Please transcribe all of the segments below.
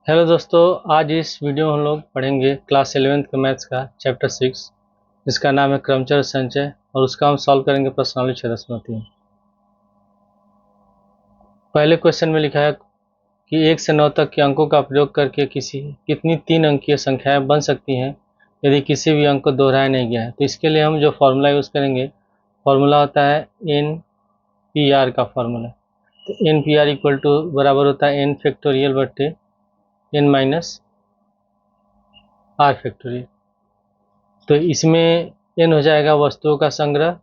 Hello दोस्तों, आज इस वीडियो में हम लोग पढ़ेंगे क्लास 11th के मैथ्स का चैप्टर 6 जिसका नाम है क्रमचर संचय और उसका हम सॉल्व करेंगे प्रश्नावली 6.3। पहले क्वेश्चन में लिखा है कि 1 से 9 तक के अंकों का प्रयोग करके कितनी 3 अंकीय संख्याएं बन सकती हैं यदि किसी भी अंक को दोहराया नहीं गया है। तो इसके लिए हम जो फॉर्मूला यूज़ करेंगे, फॉर्मूला होता है NPR का फॉर्मूला। तो NPR इक्वल टू बराबर होता है n फैक्टोरियल बट्टे n माइनस r फैक्टोरियल। तो इसमें n हो जाएगा वस्तुओं का संग्रह,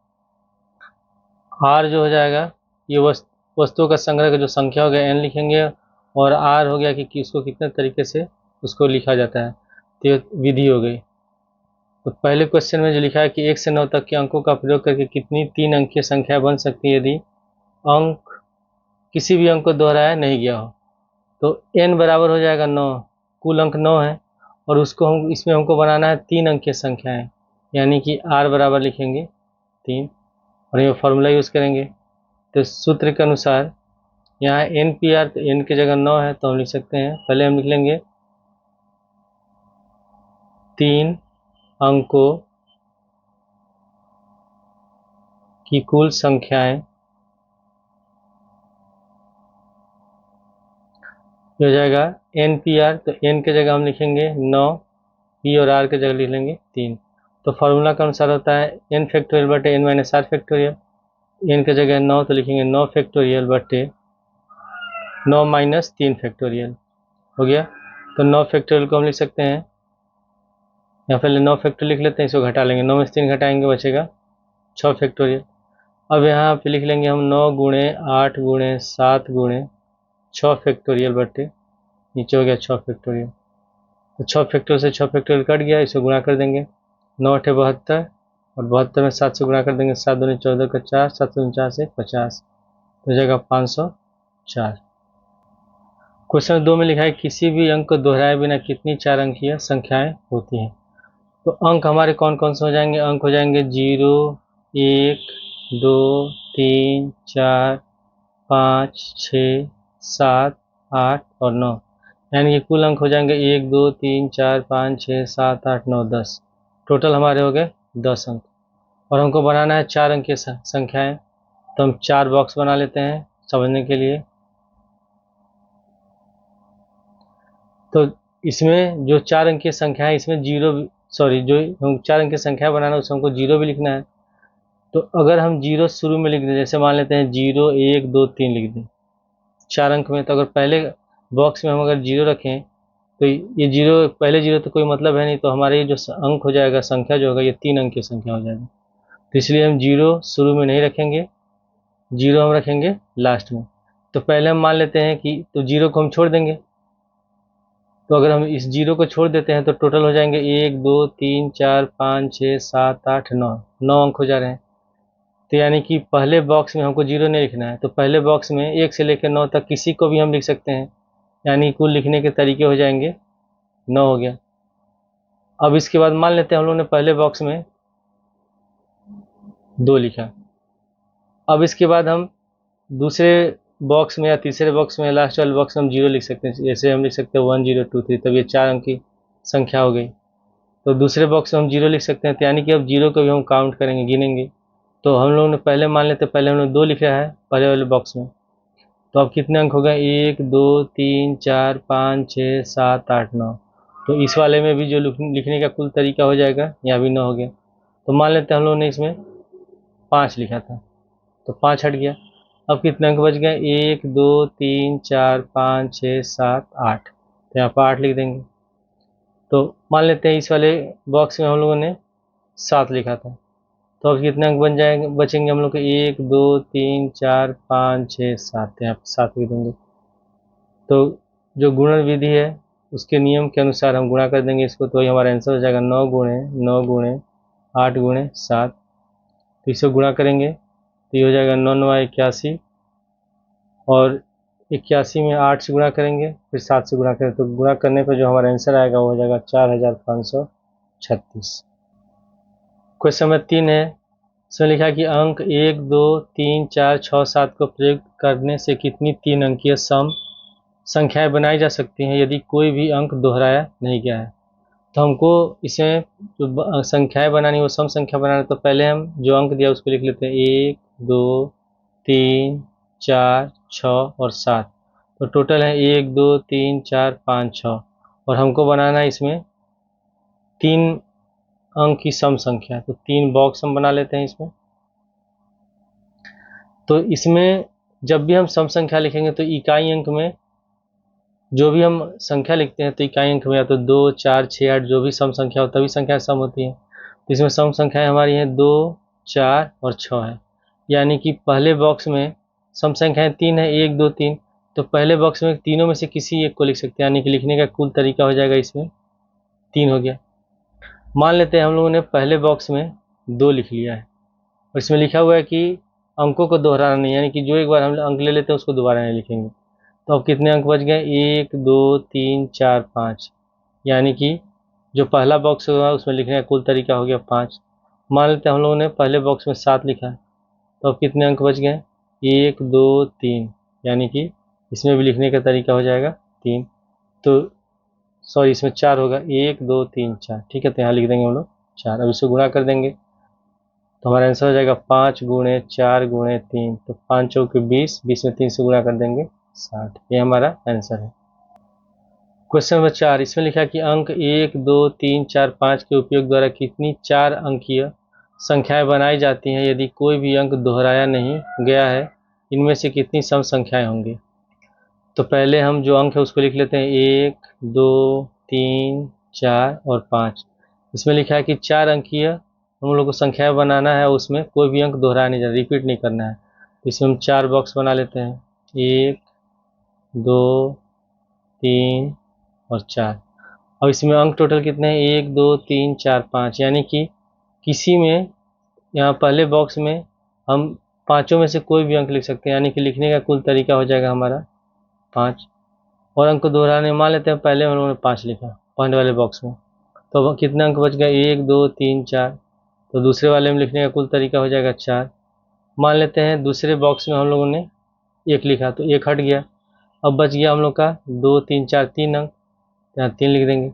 r जो हो जाएगा ये वस्तुओं का संग्रह का जो संख्या हो गया n लिखेंगे, और r हो गया कि इसको कितने तरीके से उसको लिखा जाता है। तो ये विधि हो गई। तो पहले क्वेश्चन में जो लिखा है कि 1 से 9 तक के अंकों का प्रयोग करके कितनी 3 अंकीय संख्या बन सकती है यदि अंक किसी भी अंक को दोहराया नहीं गया हो। तो n बराबर हो जाएगा 9, कुल अंक 9 है और उसको इसमें हमको बनाना है 3 अंकीय संख्याएं, यानी कि r बराबर लिखेंगे 3 और ये फॉर्मूला यूज़ करेंगे। तो सूत्र के अनुसार यहाँ NPR, तो n की जगह 9 है तो हम लिख सकते हैं, पहले हम लिख लेंगे 3 अंकों की कुल संख्याएं, हो जाएगा NPR। तो n की जगह हम लिखेंगे 9, p और r की जगह लिख लेंगे 3। तो फॉर्मूला के अनुसार होता है n फैक्टोरियल बटे n minus r factorial. n की जगह 9 तो लिखेंगे 9 फैक्टोरियल बटे 9 माइनस 3 फैक्टोरियल हो गया। तो 9 फैक्टोरियल को हम लिख सकते हैं, यहाँ पहले 9 फैक्टोरियल लिख लेते हैं, इसको घटा लेंगे, 9 में से 3 घटाएंगे बचेगा 6 फैक्टोरियल। अब यहाँ पे लिख लेंगे हम 9 गुणे 8 गुणे 7 गुणे 6 फैक्टोरियल बटे नीचे हो गया 6 फैक्टोरियल। तो 6 फैक्टोरियल से 6 फैक्टोरियल कट गया, इसको गुणा कर देंगे, 9 8 72 और 72 में 7 से गुणा कर देंगे, 7 दूनी 14 का 4, 7 दूनी 4 से 50 हो जाएगा 504। क्वेश्चन 2 में लिखा है किसी भी अंक को दोहराए बिना कितनी 4 अंकीय संख्याएं होती हैं। तो अंक हमारे कौन कौन से हो जाएंगे, अंक हो जाएंगे 0 1 2 3 4 5 6 7 8 और 9, यानी कि कुल अंक हो जाएंगे 1 2 3 4 5 6 7 8 9 10। टोटल हमारे हो गए 10 अंक और हमको बनाना है 4 अंकीय संख्याएं। तो हम 4 बॉक्स बना लेते हैं समझने के लिए। तो इसमें जो 4 अंकीय संख्या है इसमें जो हम 4 अंकीय संख्या बनाना है उसमें हमको 0 भी लिखना है। तो अगर हम 0 शुरू में लिख दें, जैसे मान लेते हैं 0 1 2 3 लिख दें 4 अंक में, तो अगर पहले बॉक्स में हम अगर 0 रखें तो ये 0 पहले 0 तो कोई मतलब है नहीं, तो हमारे ये जो अंक हो जाएगा, संख्या जो होगा, ये 3 अंक की संख्या हो जाएगी। तो इसलिए हम 0 शुरू में नहीं रखेंगे, 0 हम रखेंगे लास्ट में। तो पहले हम मान लेते हैं कि तो 0 को हम छोड़ देंगे, तो अगर हम इस 0 को छोड़ देते हैं तो टोटल हो जाएंगे 1 2 3 4 5 6 7 8 9, 9 अंक हो जा रहे हैं। तो यानी कि पहले बॉक्स में हमको 0 नहीं लिखना है, तो पहले बॉक्स में 1 से लेकर 9 तक किसी को भी हम लिख सकते हैं, यानी कुल लिखने के तरीके हो जाएंगे 9 हो गया। अब इसके बाद मान लेते हैं हम लोग ने पहले बॉक्स में 2 लिखा, अब इसके बाद हम दूसरे बॉक्स में या तीसरे बॉक्स में लास्ट वाले बॉक्स में हम 0 लिख सकते हैं, जैसे हम लिख सकते हैं 1 0 2 3, तब ये 4 अंक की संख्या हो गई। तो दूसरे बॉक्स में हम 0 लिख सकते हैं, तो यानी कि अब 0 को भी हम काउंट करेंगे, गिनेंगे। तो हम लोगों ने पहले मान लेते, पहले हमने 2 लिखा है पहले वाले बॉक्स में, तो अब कितने अंक हो गए 1 2 3 4 5 6 7 8 9। तो इस वाले में भी जो लिखने का कुल तरीका हो जाएगा, यहाँ भी 9 हो गया। तो मान लेते हैं हम लोगों ने इसमें 5 लिखा था, तो 5 हट गया। अब कितने अंक बच गए 1 2 3 4 5 6 7 8, तो यहाँ पर 8 लिख देंगे। तो मान लेते हैं इस वाले बॉक्स में हम लोगों ने 7 लिखा था, तो अब कितने अंक बचेंगे हम लोग को 1 2 3 4 5 6 7, यहाँ पर 7 लिख देंगे। तो जो गुणन विधि है उसके नियम के अनुसार हम गुणा कर देंगे इसको, तो हमारा आंसर हो जाएगा 9 गुणे 9 गुणे 8 गुणे 7। तो इसे गुणा करेंगे तो ये हो जाएगा 9 9 81, और 81 में 8 से गुणा करेंगे फिर 7 से गुणा करें, तो गुणा करने पर जो हमारा आंसर आएगा वो हो जाएगा 4536। क्वेश्चन नंबर 3 है, इसमें लिखा है कि अंक 1 2 3 4 6 7 को प्रयोग करने से कितनी 3 अंकीय सम संख्याएं बनाई जा सकती हैं यदि कोई भी अंक दोहराया नहीं गया है। तो हमको इसमें जो संख्याएं बनानी वो सम संख्या बनाना, तो पहले हम जो अंक दिया उसको लिख लेते हैं 1 2 3 4 6 और 7। तो टोटल है 1 2 3 4 5 6, और हमको बनाना है इसमें 3 अंक की सम संख्या। तो 3 बॉक्स हम बना लेते हैं इसमें। तो इसमें जब भी हम सम संख्या लिखेंगे तो इकाई अंक में जो भी हम संख्या लिखते हैं तो इकाई अंक में या तो 2 4 6 8 जो भी सम संख्या हो तभी संख्या सम होती है। तो इसमें सम संख्याएं हमारी हैं 2 4 और 6 है। यानी कि पहले बॉक्स में सम संख्याएं 3 है, 1 2 3। तो पहले बॉक्स में तीनों में से किसी एक को लिख सकते हैं, यानी कि लिखने का कुल तरीका हो जाएगा इसमें 3 हो गया। मान लेते हैं हम लोगों ने पहले बॉक्स में 2 लिख लिया है और इसमें लिखा हुआ है कि अंकों को दोहराना नहीं, यानी कि जो एक बार हम अंक ले लेते हैं उसको दोबारा नहीं लिखेंगे। तो अब कितने अंक बच गए? 1 2 3 4 5, यानी कि जो पहला बॉक्स होगा उसमें लिखने का कुल तरीका हो गया 5। मान लेते हैं हम लोगों ने पहले बॉक्स में 7 लिखा है, तो अब कितने अंक बच गए? 1 2 3, यानी कि इसमें भी लिखने का तरीका हो जाएगा 3। तो सॉरी, इसमें 4 होगा, 1 2 3 4, ठीक है। तो यहाँ लिख देंगे हम लोग 4। अब इसको गुणा कर देंगे तो हमारा आंसर हो जाएगा 5 गुणे 4 गुणे 3। तो 5 चौके 20, 20 में 3 से गुणा कर देंगे 60। ये हमारा आंसर है। क्वेश्चन नंबर 4, इसमें लिखा कि अंक 1 2 3 4 5 के उपयोग द्वारा कितनी 4 अंकीय संख्याएं बनाई जाती हैं यदि कोई भी अंक दोहराया नहीं गया है, इनमें से कितनी सम संख्याएं होंगी। तो पहले हम जो अंक है उसको लिख लेते हैं 1 2 3 4 और 5। इसमें लिखा है कि 4 अंकीय हम लोग को संख्याएं बनाना है, उसमें कोई भी अंक दोहराया नहीं जाना, रिपीट नहीं करना है। तो इसमें हम 4 बॉक्स बना लेते हैं, 1 2 3 और 4। अब इसमें अंक टोटल कितने हैं? 1 2 3 4 5, यानी कि किसी में यहाँ पहले बॉक्स में हम पाँचों में से कोई भी अंक लिख सकते हैं, यानी कि लिखने का कुल तरीका हो जाएगा हमारा 5। और अंक को दोहराने मान लेते हैं, पहले हम लोगों ने 5 लिखा पहले वाले बॉक्स में, तो अब कितने अंक बच गए? 1 2 3 4। तो दूसरे वाले में लिखने का कुल तरीका हो जाएगा 4। मान लेते हैं दूसरे बॉक्स में हम लोगों ने 1 लिखा तो 1 हट गया, अब बच गया हम लोग का 2 3 4 3 अंक, यहाँ 3 लिख देंगे।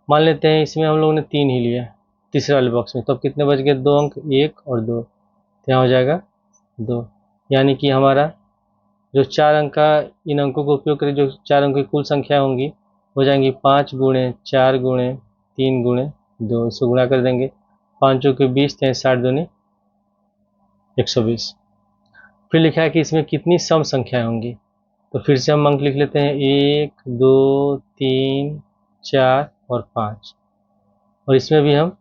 मान लेते हैं इसमें हम लोगों ने 3 ही लिया तीसरे वाले बॉक्स में, तो अब कितने बच गए? 2 अंक, 1 और 2, तो यहाँ हो जाएगा 2। यानी कि हमारा जो 4 अंक का इन अंकों का उपयोग करें जो 4 अंक की कुल संख्या होंगी हो जाएंगी 5 गुणे 4 गुणे 3 गुणे 2। इसको गुणा कर देंगे, 5 चौके 20, 60 दूनी 120। फिर लिखा है कि इसमें कितनी सम संख्याएं होंगी। तो फिर से हम अंक लिख लेते हैं 1 2 3 4 और 5, और इसमें भी हम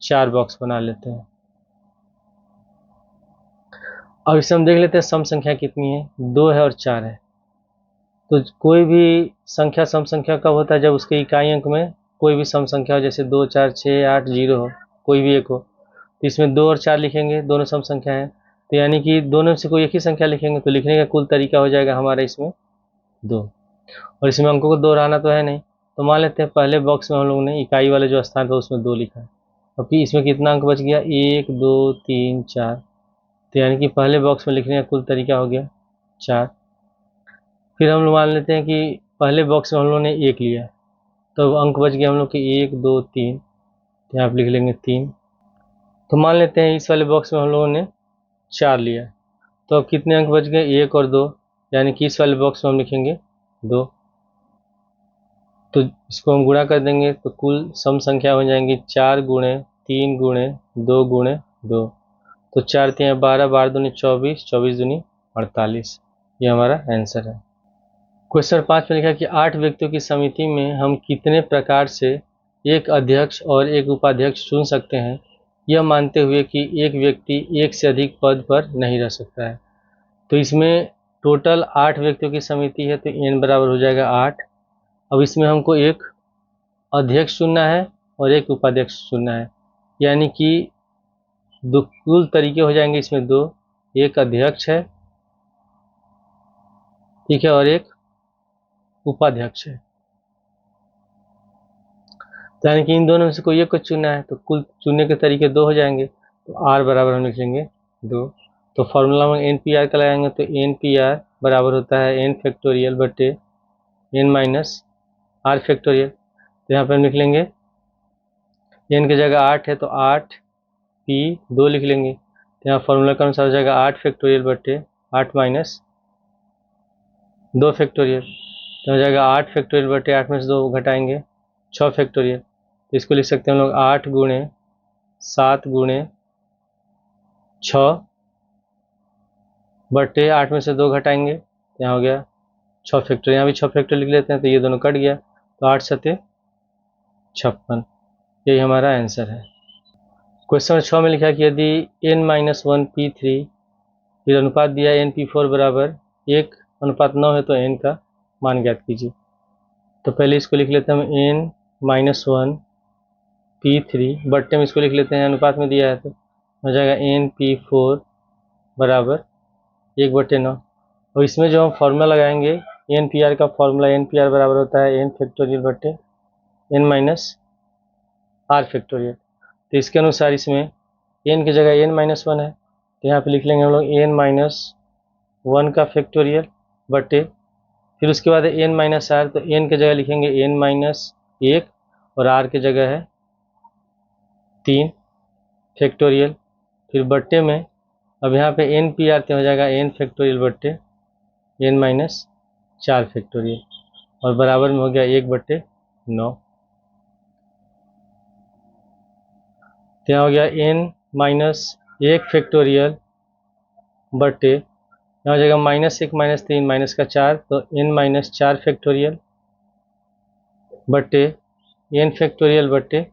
4 बॉक्स बना लेते हैं। अब इसे हम देख लेते हैं सम संख्या कितनी है, 2 है और 4 है। तो कोई भी संख्या सम संख्या कब होता है? जब उसके इकाई अंक में कोई भी सम संख्या हो, जैसे 2 4 6 8 0 हो, कोई भी एक हो। तो इसमें 2 और 4 लिखेंगे, दोनों सम संख्या है, तो यानी कि दोनों से कोई एक ही संख्या लिखेंगे, तो लिखने का कुल तरीका हो जाएगा हमारा इसमें 2। और इसमें अंकों को दोहराना तो है नहीं, तो मान लेते हैं पहले बॉक्स में हम लोगों ने इकाई वाले जो स्थान था उसमें 2 लिखा है। अब कि इसमें कितना अंक बच गया? 1 2 3 4। तो यानी कि पहले बॉक्स में लिखने का कुल तरीका हो गया 4। फिर हम लोग मान लेते हैं कि पहले बॉक्स में हम लोगों ने 1 लिया, तो अंक बच गया हम लोग के 1 2 3, तो यहाँ आप लिख लेंगे 3। तो मान लेते हैं इस वाले बॉक्स में हम लोगों ने 4 लिया, तो अब कितने अंक बच गए? 1 और 2, यानी कि इस वाले बॉक्स में हम लिखेंगे 2। तो इसको हम गुणा कर देंगे तो कुल सम संख्या हो जाएंगी 4 गुणे 3 गुणे 2 गुणे 2। तो 4 3 12, 12 दूनी 24, 24 दूनी 48। ये हमारा आंसर है। क्वेश्चन 5 में लिखा कि 8 व्यक्तियों की समिति में हम कितने प्रकार से एक अध्यक्ष और एक उपाध्यक्ष चुन सकते हैं, यह मानते हुए कि एक व्यक्ति एक से अधिक पद पर नहीं रह सकता है। तो इसमें टोटल 8 व्यक्तियों की समिति है, तो n बराबर हो जाएगा 8। अब इसमें हमको एक अध्यक्ष चुनना है और एक उपाध्यक्ष चुनना है, यानी कि दो कुल तरीके हो जाएंगे इसमें 2, एक अध्यक्ष है, ठीक है, और एक उपाध्यक्ष है। तो यानी कि इन दोनों में से कोई एक को चुनना है, तो कुल चुनने के तरीके 2 हो जाएंगे। तो r बराबर हम लिखेंगे 2। तो फॉर्मूला में NPR का लगाएंगे, तो NPR बराबर होता है एन फैक्टोरियल बटे एन माइनस आर फैक्टोरियल। तो यहाँ पर हम लिख लेंगे एन की जगह 8 है तो 8 पी 2 लिख लेंगे। तो यहाँ फॉर्मूला के अनुसार हो जाएगा 8 फैक्टोरियल बटे 8 माइनस 2 फैक्टोरियल। तो हो जाएगा 8 फैक्टोरियल बटे 8 में से 2 घटाएंगे 6 फैक्टोरियल। तो इसको लिख सकते हैं हम लोग 8 गुणे 7 गुणे 6 बटे 8 में से 2 घटाएंगे तो यहाँ हो गया 6 फैक्टोरियल। यहाँ भी 6 फैक्टोरियल लिख लेते हैं तो ये दोनों कट गया तो 8 सत्ते 56। यही हमारा आंसर है। क्वेश्चन नंबर 6 में लिखा है कि यदि n-1 P3 फिर अनुपात दिया n P4 बराबर 1:9 है तो n का मान ज्ञात कीजिए। तो पहले इसको लिख लेते हैं हम n-1 P3 बट्टे में इसको लिख लेते हैं, अनुपात में दिया है तो हो जाएगा n P4 बराबर 1/9। और इसमें जो हम फॉर्मूला लगाएंगे NPR का फॉर्मूला NPR बराबर होता है n फैक्टोरियल बट्टे n माइनस आर फैक्टोरियल। तो इसके अनुसार इसमें n की जगह n-1 है तो यहाँ पे लिख लेंगे हम लोग n-1 का फैक्टोरियल बटे फिर उसके बाद n-r। तो n की जगह लिखेंगे n-1 और r की जगह है 3 फैक्टोरियल फिर बट्टे में अब यहाँ पे NPR तो हो जाएगा n फैक्टोरियल बट्टे n-4 फैक्टोरियल और बराबर में हो गया 1/9। तो यहाँ हो गया n-1 फैक्टोरियल बट्टे यहाँ हो जाएगा -1 -3 माइनस का 4 तो n-4 फैक्टोरियल बट्टे n फैक्टोरियल बट्टे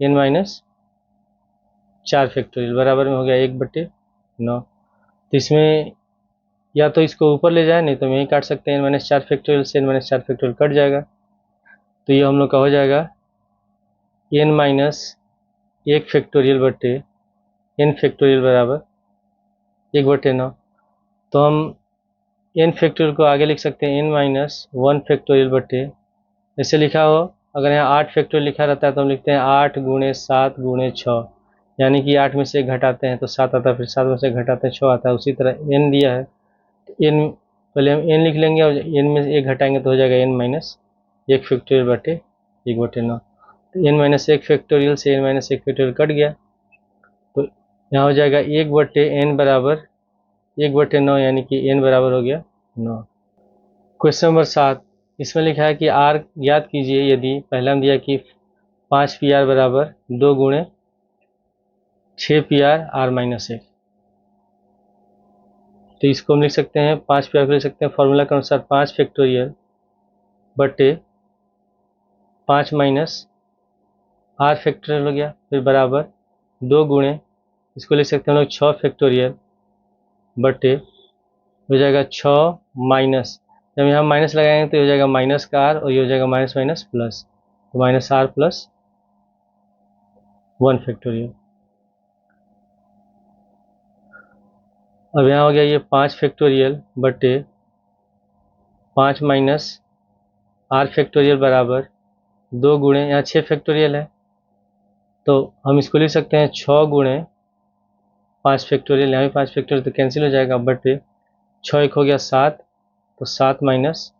n-4 फैक्टोरियल बराबर में हो गया 1/9। तो इसमें या तो इसको ऊपर ले जाए नहीं तो हम यही काट सकते हैं, n-4 फैक्टोरियल से n-4 फैक्टोरियल कट जाएगा तो ये हम लोग का हो जाएगा n-1 फैक्टोरियल बट्टे n फैक्टोरियल बराबर 1/9। तो हम n फैक्टोरियल को आगे लिख सकते हैं n-1 फैक्टोरियल बट्टे, जैसे लिखा हो अगर यहाँ 8 फैक्टोरियल लिखा रहता है तो हम लिखते हैं 8 गुणे 7 गुणे 6, यानी कि 8 में से 1 घटाते हैं तो 7 आता है, फिर 7 में से घटाते हैं 6 आता है। उसी तरह n दिया है तो n पहले हम n लिख लेंगे और n में से 1 घटाएंगे तो हो जाएगा n-1 फैक्टोरियल बटे 1/9। तो n-1 फैक्टोरियल से n-1 फैक्टोरियल कट गया तो यहाँ हो जाएगा 1/n बराबर 1/9, यानी कि n बराबर हो गया 9। क्वेश्चन नंबर 7 इसमें लिखा है कि r ज्ञात कीजिए यदि पहला हम दिया कि 5 PR बराबर 2 गुणे 6 PR r-1। तो इसको हम लिख सकते हैं 5 PR को लिख सकते हैं फॉर्मूला के अनुसार 5 फैक्टोरियल बटे 5 माइनस आर फैक्टोरियल हो गया फिर बराबर 2 गुणे इसको लिख सकते हैं हम लोग 6 फैक्टोरियल बटे हो जाएगा 6 माइनस, जब यहाँ माइनस लगाएंगे तो हो जाएगा माइनस का आर और ये हो जाएगा माइनस माइनस प्लस, तो -r+1 फैक्टोरियल। अब यहाँ हो गया ये 5 फैक्टोरियल बटे 5 माइनस आर फैक्टोरियल बराबर 2 गुणे यहाँ 6 फैक्टोरियल है तो हम इसको लिख सकते हैं 6 गुणे 5 फैक्टोरियल, यहाँ भी 5 फैक्टोरियल तो कैंसिल हो जाएगा बटे 6 1 हो गया 7 तो 7 माइनस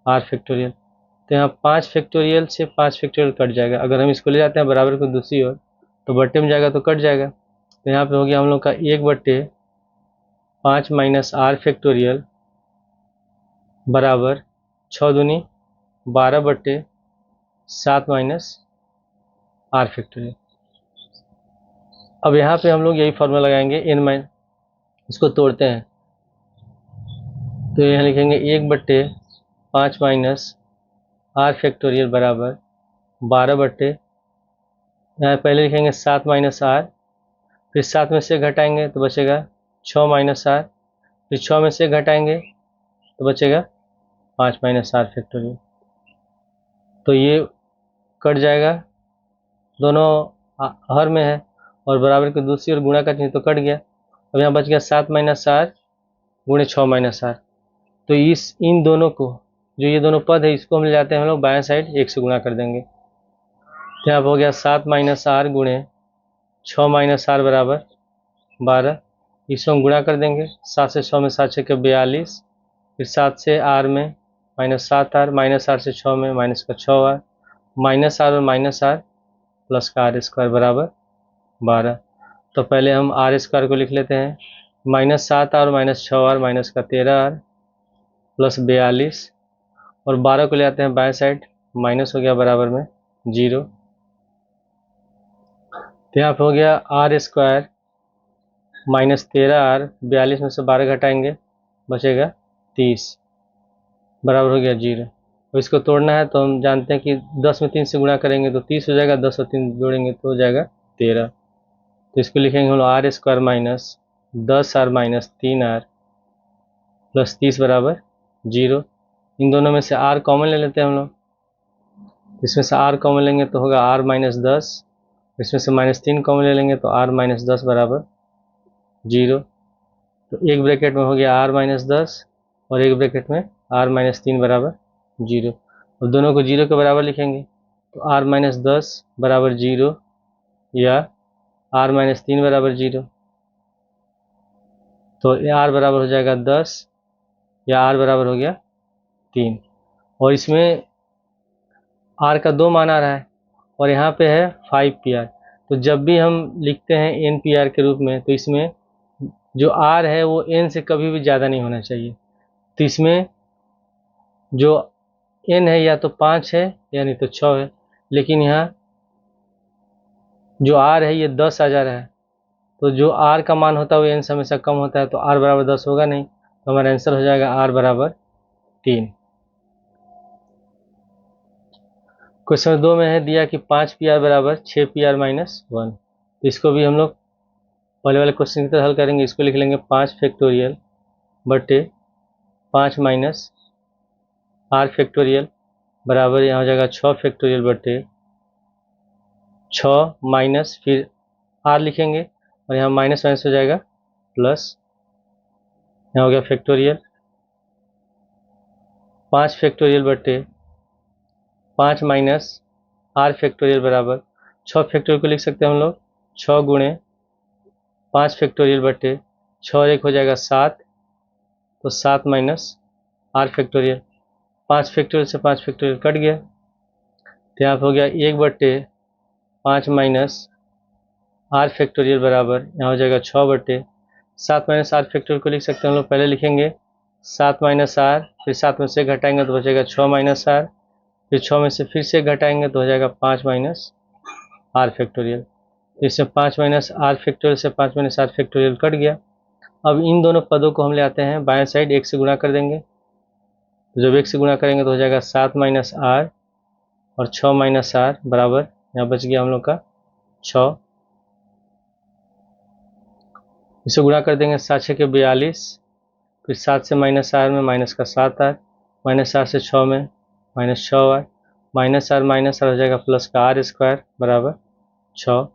आर फैक्टोरियल। तो यहाँ 5 फैक्टोरियल से 5 फैक्टोरियल कट जाएगा, अगर हम इसको ले जाते हैं बराबर को दूसरी ओर तो बट्टे में जाएगा तो कट जाएगा। तो यहाँ पे हो गया हम लोग का 1/5 माइनस आर फैक्टोरियल बराबर 6 दूनी 12/7 माइनस आर फैक्टोरियल। अब यहाँ पे हम लोग यही फॉर्मूला लगाएंगे इसको तोड़ते हैं तो यहाँ लिखेंगे 1/5 माइनस आर फैक्टोरियल बराबर 12 यहाँ पहले लिखेंगे 7 माइनस आर, फिर 7 में से घटाएंगे तो बचेगा 6 माइनस आर, फिर 6 में से घटाएंगे तो बचेगा 5 माइनस आर फैक्टोरियल। तो ये कट जाएगा, दोनों हर में है और बराबर की दूसरी ओर गुणा का चिन्ह तो कट गया। अब यहाँ बच गया 7 माइनस आर गुणे 6 माइनस आर। तो इन दोनों को जो ये दोनों पद है इसको हम ले जाते हैं हम लोग बाएं साइड 1 से गुणा कर देंगे। तो यहाँ हो गया 7 माइनस आर गुणे 6 माइनस आर बराबर 12, इसको हम गुणा कर देंगे 7 से 6 में 7 6 42 फिर 7 से आर में -7r, -r से 6 में माइनस का 6r, -r और -r प्लस का r² बराबर 12। तो पहले हम r² को लिख लेते हैं, -7r -6r माइनस का 13r प्लस 42, और 12 को ले आते हैं बाएं साइड, माइनस हो गया बराबर में 0। तो यहाँ पे हो गया r² -13r, 42 में से 12 घटाएंगे बचेगा 30 बराबर हो गया 0। तो इसको तोड़ना है तो हम जानते हैं कि 10 में 3 से गुणा करेंगे तो 30 हो जाएगा, 10 और 3 जोड़ेंगे तो हो जाएगा 13। तो इसको लिखेंगे हम लोग r² minus 10r minus 3r plus 30 बराबर 0। इन दोनों में से r कॉमन ले लेते हैं हम लोग, इसमें से r कॉमन लेंगे तो होगा r -10, इसमें से -3 कॉमन ले लेंगे तो r -10 बराबर 0। तो एक ब्रैकेट में हो गया r -10 और एक ब्रैकेट में r -3 बराबर 0, और दोनों को 0 के बराबर लिखेंगे तो r -10 बराबर 0 या r -3 बराबर 0। तो r बराबर हो जाएगा 10 या r बराबर हो गया 3, और इसमें r का 2 मान आ रहा है और यहाँ पे है 5pr। तो जब भी हम लिखते हैं npr के रूप में तो इसमें जो r है वो n से कभी भी ज़्यादा नहीं होना चाहिए। तो इसमें जो n है या तो 5 है या नहीं तो 6 है, लेकिन यहाँ जो r है ये 10 आ जा रहा है, तो जो r का मान होता है वो n से हमेशा कम होता है, तो r बराबर 10 होगा नहीं, तो हमारा आंसर हो जाएगा r बराबर 3। क्वेश्चन 2 में है दिया कि 5pr बराबर 6pr -1। तो इसको भी हम लोग पहले वाले क्वेश्चन की तरह हल करेंगे। इसको लिख लेंगे 5 फैक्टोरियल बटे 5 माइनस r फैक्टोरियल बराबर यहाँ हो जाएगा 6 फैक्टोरियल बटे 6 माइनस फिर r लिखेंगे और यहाँ माइनस माइनस हो जाएगा प्लस, यहाँ हो गया फैक्टोरियल 5 फैक्टोरियल बटे 5 माइनस r फैक्टोरियल बराबर 6 फैक्टोरियल को लिख सकते हैं हम लोग 6 गुणे 5 फैक्टोरियल बटे 6 और 1 हो जाएगा 7, तो 7 माइनस r फैक्टोरियल, 5 फैक्टोरियल से 5 फैक्टोरियल कट गया, तो यहाँ पर हो गया 1 बटे 5 माइनस r फैक्टोरियल बराबर यहाँ हो जाएगा 6 बटे 7 माइनस r फैक्टोरियल को लिख सकते हैं हम लोग, पहले लिखेंगे 7 माइनस r, फिर 7 में से घटाएंगे तो बचेगा 6 माइनस r, फिर 6 में से फिर से घटाएंगे तो हो जाएगा 5 माइनस r फैक्टोरियल। तो इससे 5 माइनस r फैक्टोरियल से 5 माइनस r फैक्टोरियल कट गया। अब इन दोनों पदों को हम ले आते हैं बाएं साइड, 1 से गुणा कर देंगे, तो जब 1 से गुणा करेंगे तो हो जाएगा 7 माइनस r और 6 माइनस r बराबर यहाँ बच गया हम लोग का 6। इसे गुणा कर देंगे 7 6 के 42, फिर 7 से माइनस r में माइनस का 7r, माइनस r से 6 में माइनस 6r, माइनस r हो जाएगा प्लस का r² बराबर 6।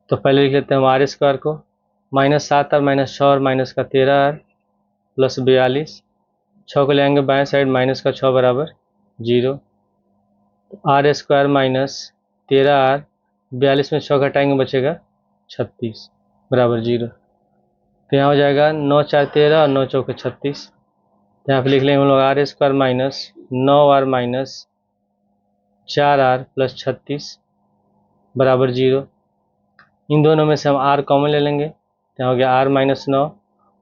तो पहले लिख लेते हैं हम r² को, -7r माइनस 6 और माइनस का 13r प्लस 42, 6 को ले आएंगे बाएं साइड, माइनस का 6 बराबर 0। r² माइनस 13r, 42 में 6 घटाएंगे बचेगा 36 बराबर 0। तो यहाँ हो जाएगा 9 4 13 और 9 चौके 36। तो यहाँ पे लिख लेंगे हम लोग r² minus 9r minus 4r plus 36 बराबर 0। इन दोनों में से हम r कॉमन ले लेंगे, तो यहाँ हो गया r माइनस 9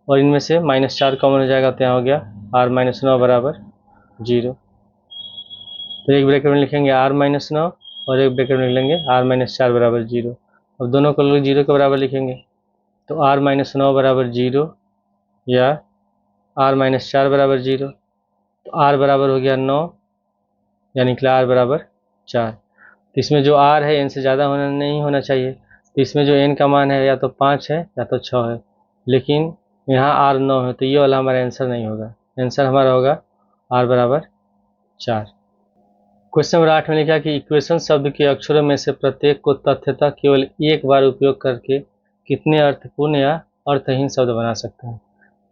और इनमें से -4 कॉमन हो जाएगा, तो यहाँ हो गया r माइनस 9 बराबर 0। तो एक ब्रैकेट में लिखेंगे r माइनस 9 और एक ब्रैकेट में लिख लेंगे r माइनस 4 बराबर 0। अब दोनों को लोग 0 के बराबर लिखेंगे, तो r माइनस 9 बराबर 0 या r माइनस 4 बराबर 0। तो r बराबर हो गया 9 या निकला r बराबर 4। तो इसमें जो r है n से ज़्यादा नहीं होना चाहिए, तो इसमें जो n का मान है या तो 5 है या तो 6 है, लेकिन यहाँ r 9 है, तो ये वाला हमारा आंसर नहीं होगा। आंसर हमारा होगा r बराबर 4। क्वेश्चन नंबर 8 में लिखा कि इक्वेशन शब्द के अक्षरों में से प्रत्येक को तथ्यतः केवल एक बार उपयोग करके कितने अर्थपूर्ण या अर्थहीन शब्द बना सकते हैं।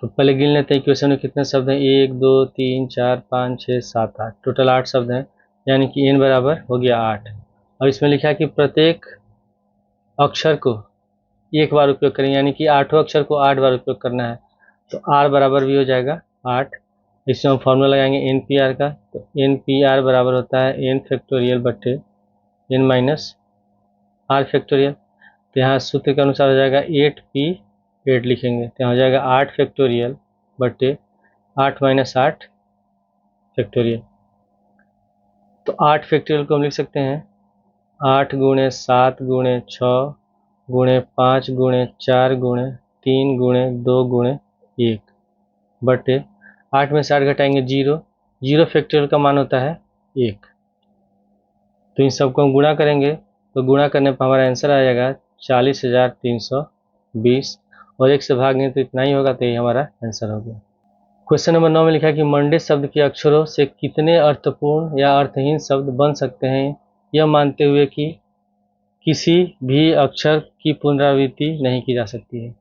तो पहले गिन लेते हैं इक्वेशन में कितने शब्द हैं, 1 2 3 4 5 6 7 8, टोटल 8 शब्द हैं, यानी कि n बराबर हो गया 8। और इसमें लिखा है कि प्रत्येक अक्षर को एक बार उपयोग करें, यानी कि 8वें अक्षर को 8 बार उपयोग करना है, तो r बराबर भी हो जाएगा 8। इसमें हम फॉर्मूला लगाएंगे एन पी आर का। तो एन पी आर बराबर होता है एन फैक्टोरियल बटे एन माइनस आर फैक्टोरियल। तो यहाँ सूत्र के अनुसार हो जाएगा 8p 8 लिखेंगे तो यहाँ हो जाएगा 8 फैक्टोरियल बटे 8 माइनस 8 फैक्टोरियल। तो 8 फैक्टोरियल को हम लिख सकते हैं 8 गुणे 7 गुणे 6 गुणे 5 गुणे 4 गुणे 3 गुणे 2 गुणे 1 बटे 8 में से 8 घटाएंगे 0, 0 फैक्टोरियल का मान होता है 1। तो इन सबको हम गुणा करेंगे तो गुणा करने पर हमारा आंसर आ जाएगा 40,320 और 1 से भागेंगे तो इतना ही होगा। तो ये हमारा आंसर हो गया। क्वेश्चन नंबर 9 में लिखा है कि मंडे शब्द के अक्षरों से कितने अर्थपूर्ण या अर्थहीन शब्द बन सकते हैं, यह मानते हुए कि किसी भी अक्षर की पुनरावृत्ति नहीं की जा सकती है।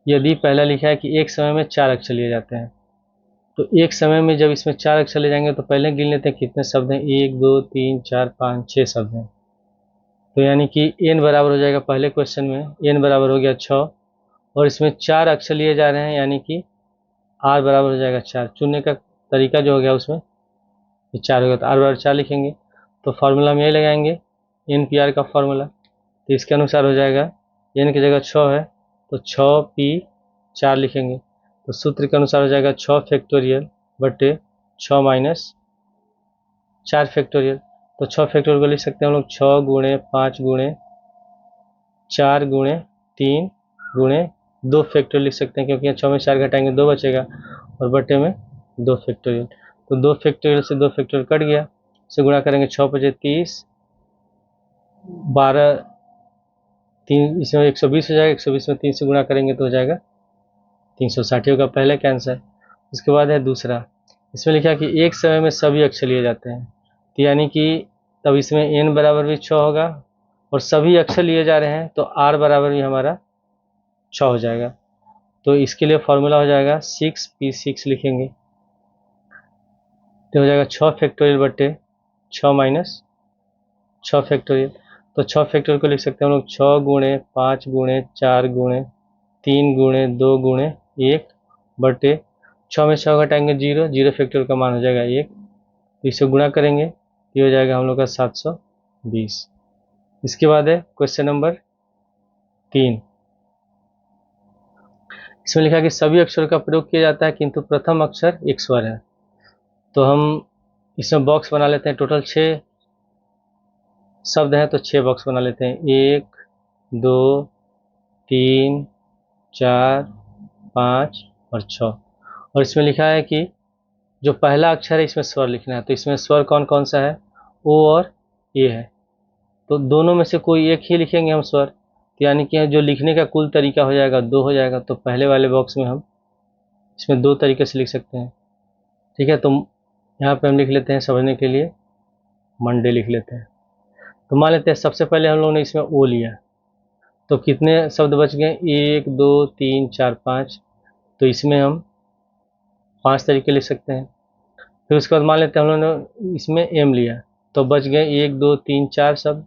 यदि पहला लिखा है कि एक समय में 4 अक्षर लिए जाते हैं, तो एक समय में जब इसमें 4 अक्षर ले जाएंगे तो पहले गिन लेते हैं कितने शब्द हैं। 1 2 3 4 5 6 शब्द हैं। तो यानी कि n बराबर हो जाएगा, पहले क्वेश्चन में n बराबर हो गया 6 और इसमें 4 अक्षर लिए जा रहे हैं यानी कि r बराबर हो जाएगा 4। चुनने का तरीका जो हो गया उसमें 4 हो गया तो r बराबर 4 लिखेंगे। तो फार्मूला में यही लगाएंगे एन पी आर का फार्मूला। तो इसके अनुसार हो जाएगा n की जगह 6 है तो 6p 4 लिखेंगे। तो सूत्र के अनुसार हो जाएगा 6 फैक्टोरियल बटे 6 माइनस 4 फैक्टोरियल। तो 6 फैक्टोरियल को लिख सकते हैं हम लोग 6 गुणे 5 गुणे 4 गुणे 3 गुणे 2 फैक्टोरियल लिख सकते हैं, क्योंकि यहाँ 6 में 4 घटाएंगे 2 बचेगा और बटे में 2 फैक्टोरियल। तो 2 फैक्टोरियल से 2 फैक्टोरियल कट गया, इसे गुणा करेंगे 6 बचे 30 12 3 इसमें 120 हो जाएगा। 120 में 3 से गुणा करेंगे तो हो जाएगा 360 होगा पहले का आंसर। उसके बाद है दूसरा, इसमें लिखा कि एक समय में सभी अक्षर लिए जाते हैं, तो यानी कि तब इसमें n बराबर भी 6 होगा और सभी अक्षर लिए जा रहे हैं तो r बराबर भी हमारा 6 हो जाएगा। तो इसके लिए फॉर्मूला हो जाएगा 6p6 लिखेंगे तो हो जाएगा 6 फैक्टोरियल बटे 6 माइनस 6 फैक्टोरियल। तो 6 फैक्टोरियल को लिख सकते हैं हम लोग 6 गुणे 5 गुणे 4 गुणे 3 गुणे 2 गुणे 1 बटे 6 में 6 घटाएंगे 0, 0 फैक्टोरियल का मान हो जाएगा 1। तो इसे गुणा करेंगे ये हो जाएगा हम लोग का 720। इसके बाद है क्वेश्चन नंबर 3। इसमें लिखा है कि सभी अक्षरों का प्रयोग किया जाता है किंतु प्रथम अक्षर एक स्वर है। तो हम इसमें बॉक्स बना लेते हैं। टोटल 6 शब्द हैं तो 6 बॉक्स बना लेते हैं। 1 2 3 4 5 और 6। और इसमें लिखा है कि जो पहला अक्षर है इसमें स्वर लिखना है। तो इसमें स्वर कौन कौन सा है, ओ और ए है। तो दोनों में से कोई एक ही लिखेंगे हम स्वर, तो यानी कि जो लिखने का कुल तरीका हो जाएगा 2 हो जाएगा। तो पहले वाले बॉक्स में हम इसमें 2 तरीके से लिख सकते हैं। ठीक है, तो यहाँ पे हम लिख लेते हैं समझने के लिए मंडे लिख लेते हैं। तो मान लेते हैं सबसे पहले हम लोगों ने इसमें ओ लिया तो कितने शब्द बच गए 1 2 3 4 5। तो इसमें हम 5 तरीके लिख सकते हैं। फिर उसके बाद मान लेते हैं हम लोगों ने इसमें एम लिया तो बच गए 1 2 3 4 शब्द,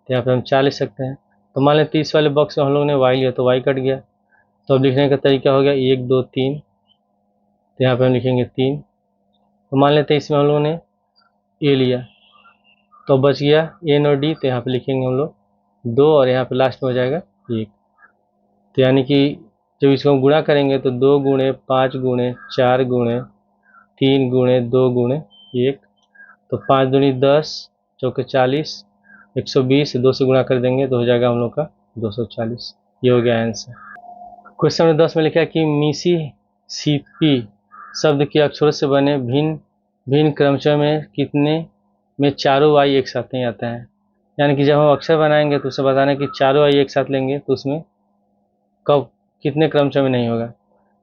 तो यहाँ पे हम 4 लिख सकते हैं। तो मान लेते हैं इस वाले बॉक्स में हम लोगों ने वाई लिया तो वाई कट गया। तो अब लिखने का तरीका हो गया 1 2 3, तो यहाँ पे हम लिखेंगे 3। तो मान लेते हैं इसमें हम लोगों ने ए लिया तो बच गया एन और डी, तो यहाँ पे लिखेंगे हम लोग 2 और यहाँ पे लास्ट में हो जाएगा 1। तो यानी कि जब इसको हम गुणा करेंगे तो 2 गुणे 5 गुणे 4 गुणे 3 गुणे 2 गुणे 1। तो 5 दूनी 10 चौके 40 120 2 से गुणा कर देंगे तो हो जाएगा हम लोग का 240। ये हो गया आंसर। क्वेश्चन नंबर 10 में लिखा है कि मिसी सीपी शब्द के अक्षरों से बने भिन्न भिन्न क्रमचय में कितने में चारों वाई एक साथ नहीं आता है। यानी कि जब हम अक्षर बनाएंगे तो उसे बताना है कि चारों वाई एक साथ लेंगे तो उसमें कब कितने क्रमचय में नहीं होगा।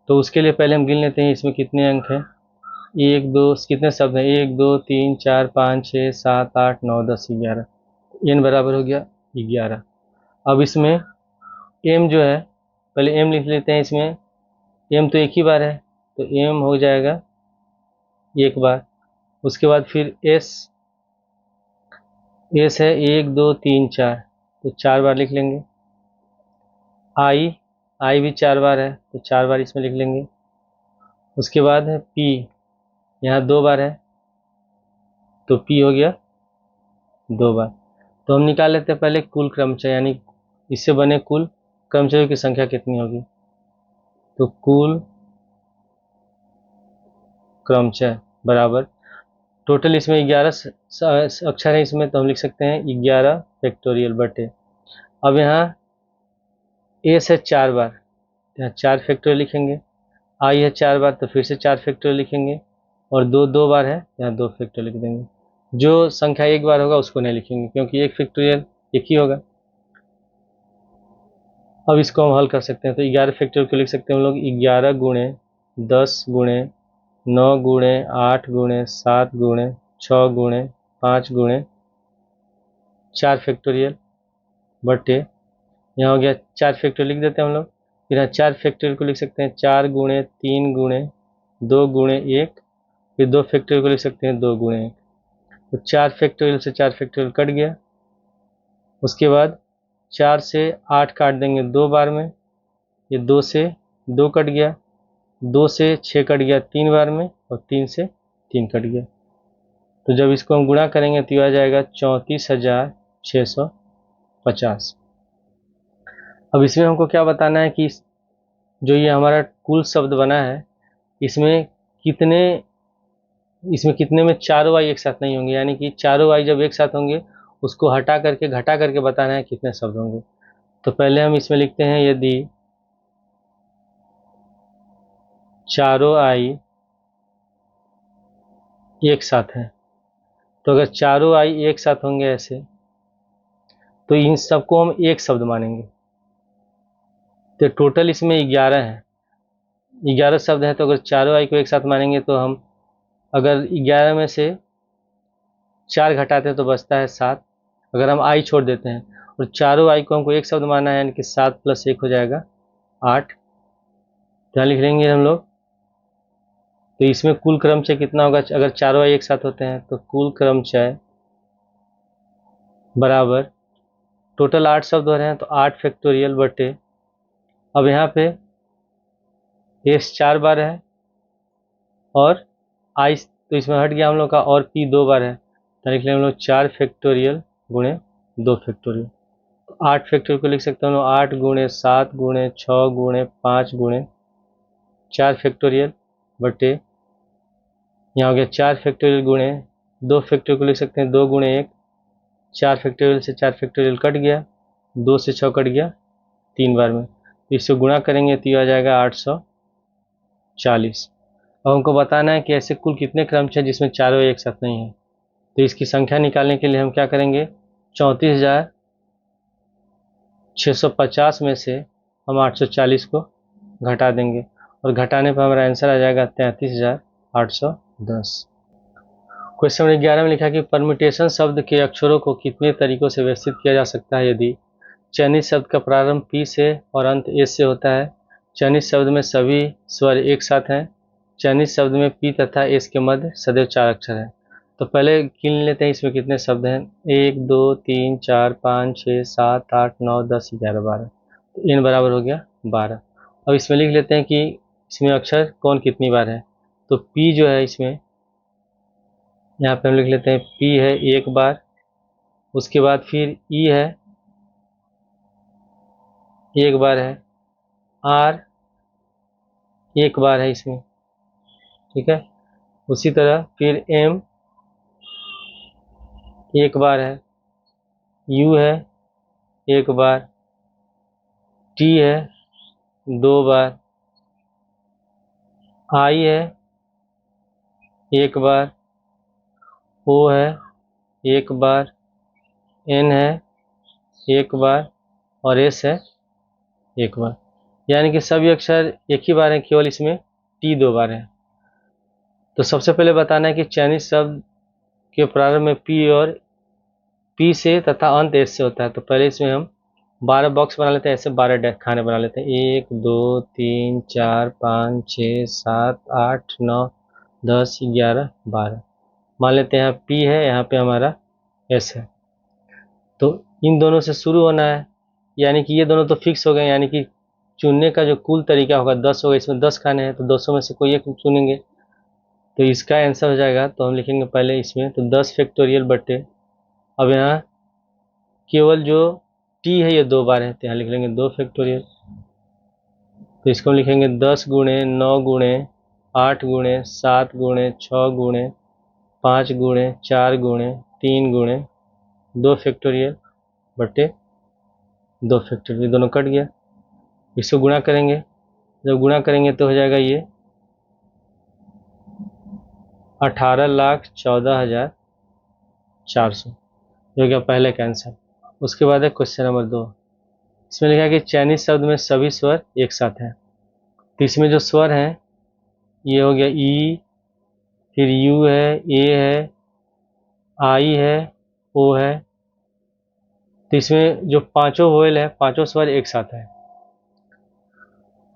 तो उसके लिए पहले हम गिन लेते हैं इसमें कितने अंक हैं। 1 2 कितने शब्द हैं 1 2 3 4 5 6 7 8 9 10 11। n बराबर हो गया 11। अब इसमें m जो है पहले m लिख लेते हैं। इसमें m तो एक ही बार है तो m हो जाएगा एक बार। उसके बाद फिर s है 1 2 3 4 तो 4 बार लिख लेंगे। i भी 4 बार है तो 4 बार इसमें लिख लेंगे। उसके बाद है p यहाँ 2 बार है तो p हो गया 2 बार। तो हम निकाल लेते हैं पहले कुल क्रमचय, यानी इससे बने कुल क्रमचयों की संख्या कितनी होगी। तो कुल क्रमचय बराबर टोटल इसमें 11 अक्षर है इसमें, तो हम लिख सकते हैं 11 फैक्टोरियल बटे। अब यहाँ ए से 4 बार, यहाँ 4 फैक्टोरियल लिखेंगे, आई है 4 बार तो फिर से 4 फैक्टोरियल लिखेंगे, और 2 बार है यहाँ 2 फैक्टोरियल लिख देंगे। जो संख्या एक बार होगा उसको नहीं लिखेंगे क्योंकि एक फैक्टोरियल एक ही होगा। अब इसको हम हल कर सकते हैं, तो 11 फैक्टोरियल को लिख सकते हैं हम लोग 11 गुणे 10 गुणे 9 गुणे 8 गुणे 7 गुणे 6 गुणे 5 गुणे 4 फैक्टोरियल बटे, यहाँ हो गया 4 फैक्टोरियल लिख देते हैं हम लोग। फिर यहाँ 4 फैक्टोरियल को लिख सकते हैं 4 गुणे 3 गुणे 2 गुणे 1, फिर 2 फैक्टोरियल को लिख सकते हैं 2 गुणे 1। तो 4 फैक्टोरियल से 4 फैक्टोरियल कट गया। उसके बाद 4 से 8 काट देंगे 2 बार में, ये 2 से 2 कट गया, 2 से 6 कट गया 3 बार में, और 3 से 3 कट गया। तो जब इसको हम गुणा करेंगे तो आ जाएगा 34,650। अब इसमें हमको क्या बताना है कि जो ये हमारा कुल शब्द बना है इसमें कितने में चारों आई एक साथ नहीं होंगे, यानी कि चारों आई जब एक साथ होंगे उसको हटा करके घटा करके बताना है कितने शब्द होंगे। तो पहले हम इसमें लिखते हैं यदि चारों आई एक साथ हैं, तो अगर चारों आई एक साथ होंगे ऐसे तो इन सबको हम एक शब्द मानेंगे। तो टोटल इसमें 11 हैं, 11 शब्द हैं, तो अगर चारों आई को एक साथ मानेंगे तो हम अगर 11 में से 4 घटाते हैं तो बचता है 7, अगर हम आई छोड़ देते हैं और चारों आई को हमको एक शब्द मानना है, यानी कि 7 + 1 हो जाएगा 8। क्या लिख लेंगे हम लोग, तो इसमें कुल क्रमचय कितना होगा अगर चारों आई एक साथ होते हैं, तो कुल क्रमचय बराबर टोटल 8 शब्द हो रहे हैं तो 8 फैक्टोरियल बटे, अब यहाँ पे एस 4 बार है और आई तो इसमें हट गया हम लोग का, और पी 2 बार है तो लिख लेंगे हम लोग 4 फैक्टोरियल गुणे 2 फैक्टोरियल। तो 8 फैक्टोरियल को लिख सकते हैं हम लोग 8 गुणे 7 गुणे 6 गुणे 5 गुणे 4 फैक्टोरियल बटे, यहाँ हो गया 4 फैक्टोरियल गुणे 2 फैक्टोरियल को लिख सकते हैं 2 गुणे 1, 4 फैक्टोरियल से 4 फैक्टोरियल कट गया, 2 से 6 कट गया 3 बार में, तो इससे गुणा करेंगे तो आ जाएगा 840। अब हमको बताना है कि ऐसे कुल कितने क्रमचय जिसमें चारों एक साथ नहीं है। तो इसकी संख्या निकालने के लिए हम क्या करेंगे, 34,650 में से हम 840 को घटा देंगे और घटाने पर हमारा आंसर आ जाएगा 33,810। क्वेश्चन नंबर 11 में लिखा कि परम्यूटेशन शब्द के अक्षरों को कितने तरीकों से व्यवस्थित किया जा सकता है यदि चयनित शब्द का प्रारंभ पी से और अंत एस से होता है, चयनित शब्द में सभी स्वर एक साथ हैं, चयनित शब्द में पी तथा एस के मध्य सदैव 4 अक्षर हैं। तो पहले गिन लेते हैं इसमें कितने शब्द हैं, 1 2 3 4 5 6 7 8 9 10 11 12, तो n बराबर हो गया 12। अब इसमें लिख लेते हैं कि इसमें अक्षर कौन कितनी बार है। तो पी जो है इसमें यहाँ पे हम लिख लेते हैं पी है 1 बार, उसके बाद फिर ई है 1 बार है, आर 1 बार है इसमें, ठीक है। उसी तरह फिर एम 1 बार है, यू है 1 बार, टी है 2 बार, आई है 1 बार, ओ है 1 बार, एन है 1 बार और एस है 1 बार, यानी कि सभी अक्षर एक ही बार हैं, केवल इसमें टी 2 बार है। तो सबसे पहले बताना है कि चयनित शब्द के प्रारंभ में पी और पी से तथा अंत एस से होता है। तो पहले इसमें हम 12 बॉक्स बना लेते हैं, ऐसे 12 खाने बना लेते हैं, 1 2 3 4 5 6 7 8 9 10 11 12। मान लेते हैं यहाँ पी है, यहाँ पे हमारा एस है, तो इन दोनों से शुरू होना है, यानी कि ये दोनों तो फिक्स हो गए, यानी कि चुनने का जो कुल तरीका होगा 10 होगा, इसमें 10 खाने हैं तो 200 में से कोई एक चुनेंगे। तो इसका आंसर हो जाएगा, तो हम लिखेंगे पहले इसमें तो 10 फैक्टोरियल बटे, अब यहाँ केवल जो टी है ये 2 बार है तो यहाँ लिख लेंगे 2 फैक्टोरियल। तो इसको हम लिखेंगे 10 गुणे 9 गुणे 8 गुणे 7 गुणे 6 गुणे 5 गुणे 4 गुणे 3 गुणे 2 फैक्टोरियल बटे 2 फैक्टोरियल, दोनों कट गया। इसको गुणा करेंगे, जब गुणा करेंगे तो हो जाएगा ये 18,14,400, जो हो गया पहले का आंसर। उसके बाद है क्वेश्चन नंबर 2। इसमें लिखा है कि चयनित शब्द में सभी स्वर एक साथ हैं। तो इसमें जो स्वर हैं ये हो गया ई, फिर यू है, ए है, आई है, ओ है। तो इसमें जो पांचों वोवेल है, पांचों स्वर एक साथ है,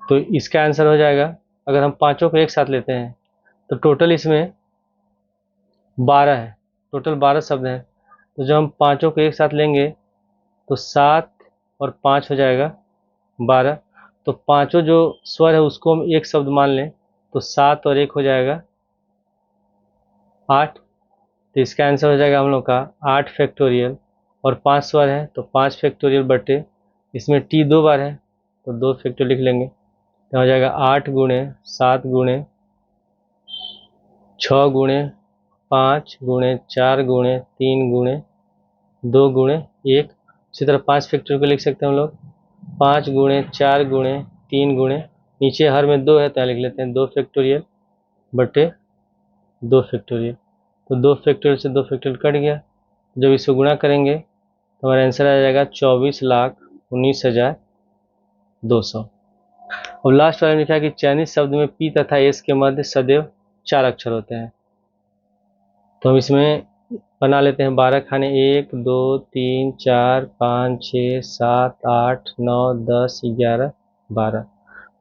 तो इसका आंसर हो जाएगा, अगर हम पांचों को एक साथ लेते हैं तो टोटल इसमें 12 है, टोटल 12 शब्द हैं। तो जब हम पांचों को एक साथ लेंगे तो 7 और 5 हो जाएगा 12। तो पांचों जो स्वर है उसको हम एक शब्द मान लें तो 7 और 1 हो जाएगा 8। तो इसका आंसर हो जाएगा हम लोग का 8 फैक्टोरियल, और 5 स्वर है तो 5 फैक्टोरियल बटे, इसमें टी 2 बार है तो 2 फैक्टोरियल लिख लेंगे। तो हो जाएगा 8 गुणे 7 गुणे 6 गुणे 5 गुणे 4 गुणे 3 गुणे 2 गुणे 1। इसी तरह 5 फैक्टोरियल को लिख सकते हैं हम लोग 5 गुणे 4 गुणे 3 गुणे, नीचे हर में 2 है तो यहाँ लिख लेते हैं 2 फैक्टोरियल बटे 2 फैक्टोरियल। तो 2 फैक्टोरियल से 2 फैक्टोरियल कट गया, जब इसको गुणा करेंगे तो हमारा आंसर आ जाएगा 24,19,200। अब लास्ट वाले में लिखा है कि चयनित शब्द में पी तथा एस के मध्य सदैव 4 अक्षर होते हैं। तो हम इसमें बना लेते हैं 12 खाने, 1 2 3 4 5 6 7 8 9 10 11 12।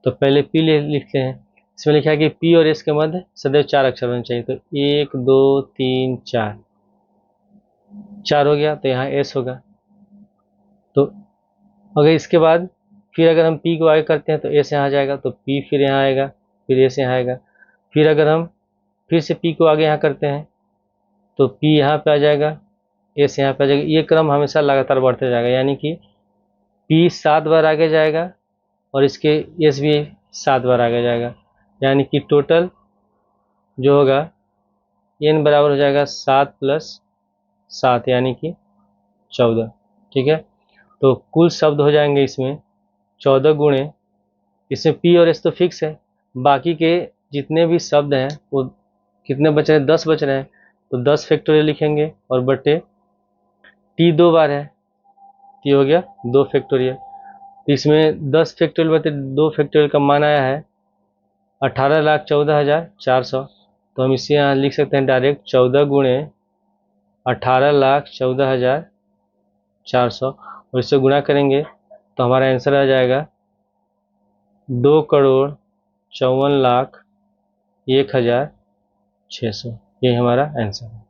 तो पहले पी लिखते हैं। इसमें लिखा है कि पी और एस के मध्य सदैव 4 अक्षर होने चाहिए। तो 1 2 3 4 हो गया, तो यहाँ एस होगा। तो अगर इसके बाद फिर अगर हम पी को आगे करते हैं तो एस यहाँ आ जाएगा, तो पी फिर यहाँ आएगा, फिर एस यहाँ आएगा। फिर अगर हम फिर से पी को आगे यहाँ करते हैं तो पी यहाँ पे आ जाएगा, एस यहाँ पे आ जाएगा। ये क्रम हमेशा लगातार बढ़ते जाएगा, यानी कि पी 7 बार आगे जाएगा और इसके एस भी 7 बार आगे जाएगा, यानी कि टोटल जो होगा एन बराबर हो जाएगा 7 + 7 यानी कि 14। ठीक है, तो कुल शब्द हो जाएंगे इसमें 14 गुणे, इसमें पी और एस तो फिक्स है, बाकी के जितने भी शब्द हैं वो कितने बच रहे हैं, 10 बच रहे हैं। तो 10 फैक्टोरियल लिखेंगे और बटे टी 2 बार है, टी हो गया 2 फैक्टोरियल। तो इसमें 10 फैक्टोरियल बटे 2 फैक्टोरियल का मान आया है 18,14,400। तो हम इसे यहाँ लिख सकते हैं डायरेक्ट 14 गुणे 18,14,400, और इससे गुणा करेंगे तो हमारा आंसर आ जाएगा 2,54,01,600। ये हमारा आंसर है।